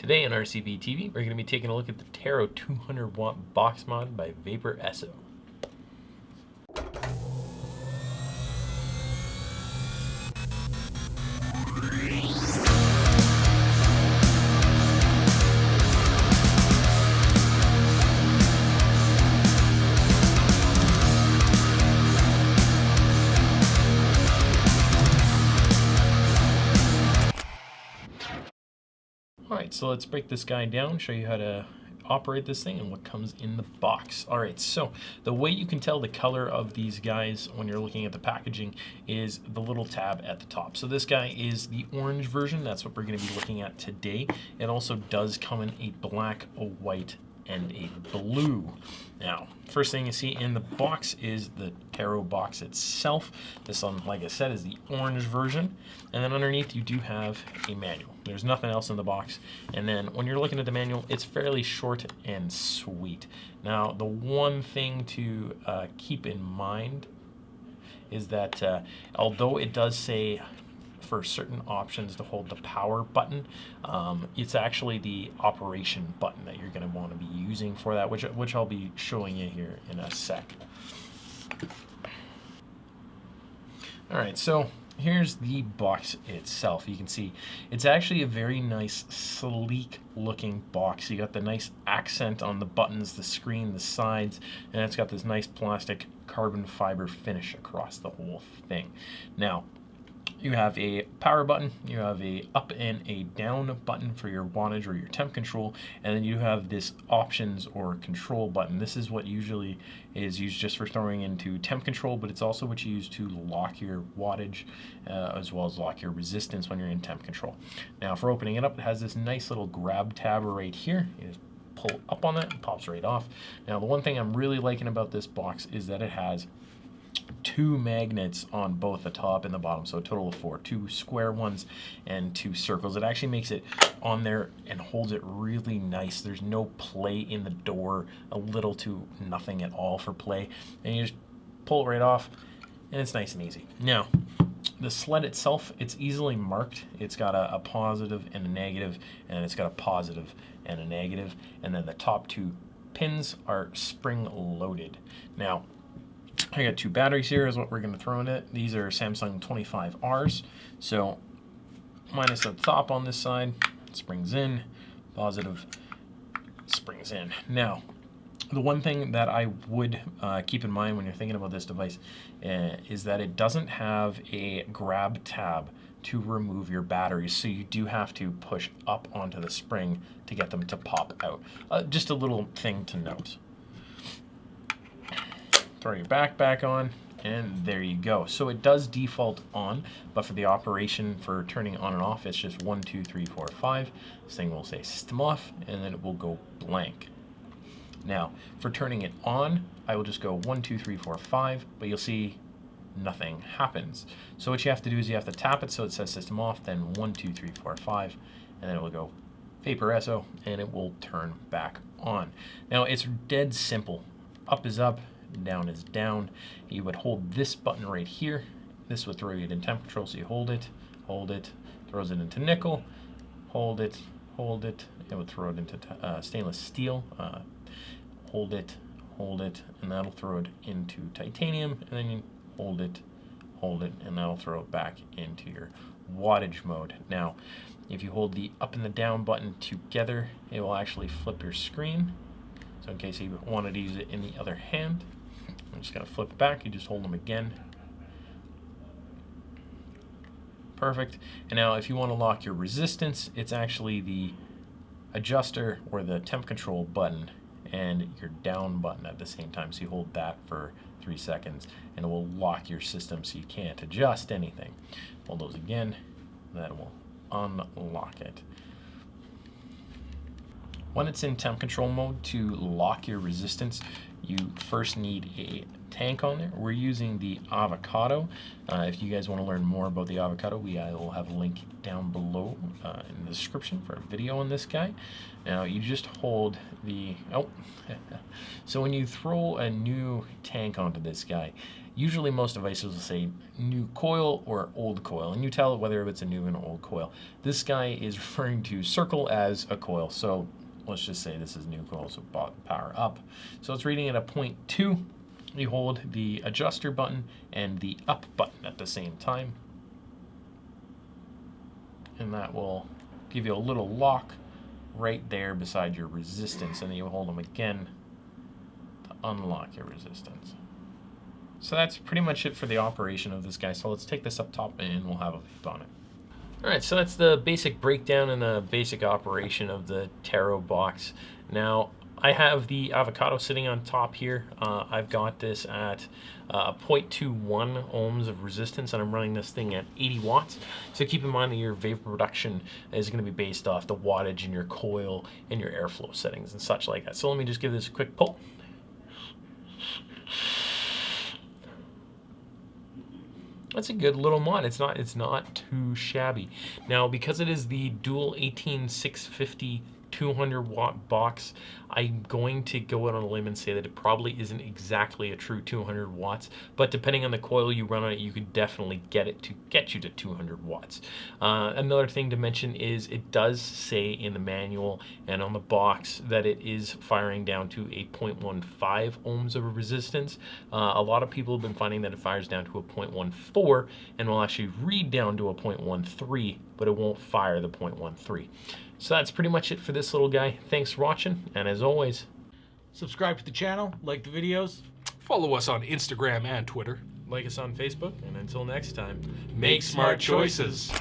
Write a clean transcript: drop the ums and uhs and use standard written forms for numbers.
Today on RCVTV, we're going to be taking a look at the Taro 200 watt box mod by Vaporesso. Alright, so let's break this guy down, show you how to operate this thing and what comes in the box. Alright, so the way you can tell the color of these guys when you're looking at the packaging is the little tab at the top. So this guy is the orange version. That's what we're going to be looking at today. It also does come in a black, a white, and a blue. Now, first thing you see in the box is the Taro box itself. This one, like I said, is the orange version. And then underneath you do have a manual. There's nothing else in the box. And then when you're looking at the manual, it's fairly short and sweet. Now, the one thing to keep in mind is that although it does say for certain options to hold the power button, it's actually the operation button that you're going to want to be using for that, which I'll be showing you here in a sec. Alright, so here's the box itself. You can see it's actually a very nice, sleek looking box. You got the nice accent on the buttons, the screen, the sides, and it's got this nice plastic carbon fiber finish across the whole thing. Now, you have a power button, you have a up and a down button for your wattage or your temp control, and then you have this options or control button. This is what usually is used just for throwing into temp control, but it's also what you use to lock your wattage as well as lock your resistance when you're in temp control. Now for opening it up, it has this nice little grab tab right here. You just pull up on that, it pops right off. Now the one thing I'm really liking about this box is that it has two magnets on both the top and the bottom, so a total of 4, 2 square ones and 2 circles. It actually makes it on there and holds it really nice. There's no play in the door, a little to nothing at all for play, and you just pull it right off and it's nice and easy. Now the sled itself, it's easily marked. It's got a positive and a negative, and it's got a positive and a negative, and then the top 2 pins are spring loaded. Now I got 2 batteries here is what we're going to throw in it. These are Samsung 25Rs. So minus at the top on this side, springs in, positive, springs in. Now, the one thing that I would keep in mind when you're thinking about this device is that it doesn't have a grab tab to remove your batteries, so you do have to push up onto the spring to get them to pop out. Just a little thing to note. Throw your back on, and there you go. So it does default on, but for the operation for turning on and off, it's just 1, 2, 3, 4, 5. This thing will say system off, and then it will go blank. Now, for turning it on, I will just go 1, 2, 3, 4, 5, but you'll see nothing happens. So what you have to do is you have to tap it so it says system off, then 1, 2, 3, 4, 5, and then it will go Vaporesso, and it will turn back on. Now, it's dead simple. Up is up, down is down. You would hold this button right here. This would throw you in temp control, so you hold it, throws it into nickel, hold it, it would throw it into stainless steel, hold it, and that'll throw it into titanium, and then you hold it, and that'll throw it back into your wattage mode. Now, if you hold the up and the down button together, it will actually flip your screen. So in case you wanted to use it in the other hand, I'm just going to flip it back. You just hold them again. Perfect. And now if you want to lock your resistance, it's actually the adjuster or the temp control button and your down button at the same time. So you hold that for 3 seconds and it will lock your system so you can't adjust anything. Hold those again, that will unlock it. When it's in temp control mode, to lock your resistance, you first need a tank on there. We're using the Avacado. If you guys want to learn more about the Avacado, I will have a link down below in the description for a video on this guy. Now you just hold the, so when you throw a new tank onto this guy, Usually most devices will say new coil or old coil, and you tell it whether it's a new and old coil. This guy is referring to circle as a coil, so let's just say this is new coil, so power up. So it's reading at a 0.2. You hold the adjuster button and the up button at the same time, and that will give you a little lock right there beside your resistance, and then you hold them again to unlock your resistance. So that's pretty much it for the operation of this guy. So let's take this up top and we'll have a vape on it. Alright, so that's the basic breakdown and the basic operation of the Taro box. Now, I have the Avacado sitting on top here. I've got this at 0.21 ohms of resistance, and I'm running this thing at 80 watts. So keep in mind that your vapor production is going to be based off the wattage in your coil and your airflow settings and such like that. So let me just give this a quick pull. That's a good little mod. It's not too shabby. Now, because it is the dual 18650 200 watt box, I'm going to go out on a limb and say that it probably isn't exactly a true 200 watts, but depending on the coil you run on it, you could definitely get it to get you to 200 watts. Another thing to mention is it does say in the manual and on the box that it is firing down to a 0.15 ohms of resistance. A lot of people have been finding that it fires down to a 0.14 and will actually read down to a 0.13, but it won't fire the 0.13. So that's pretty much it for this little guy. Thanks for watching, and as always, subscribe to the channel, like the videos, follow us on Instagram and Twitter, like us on Facebook, and until next time, make smart choices.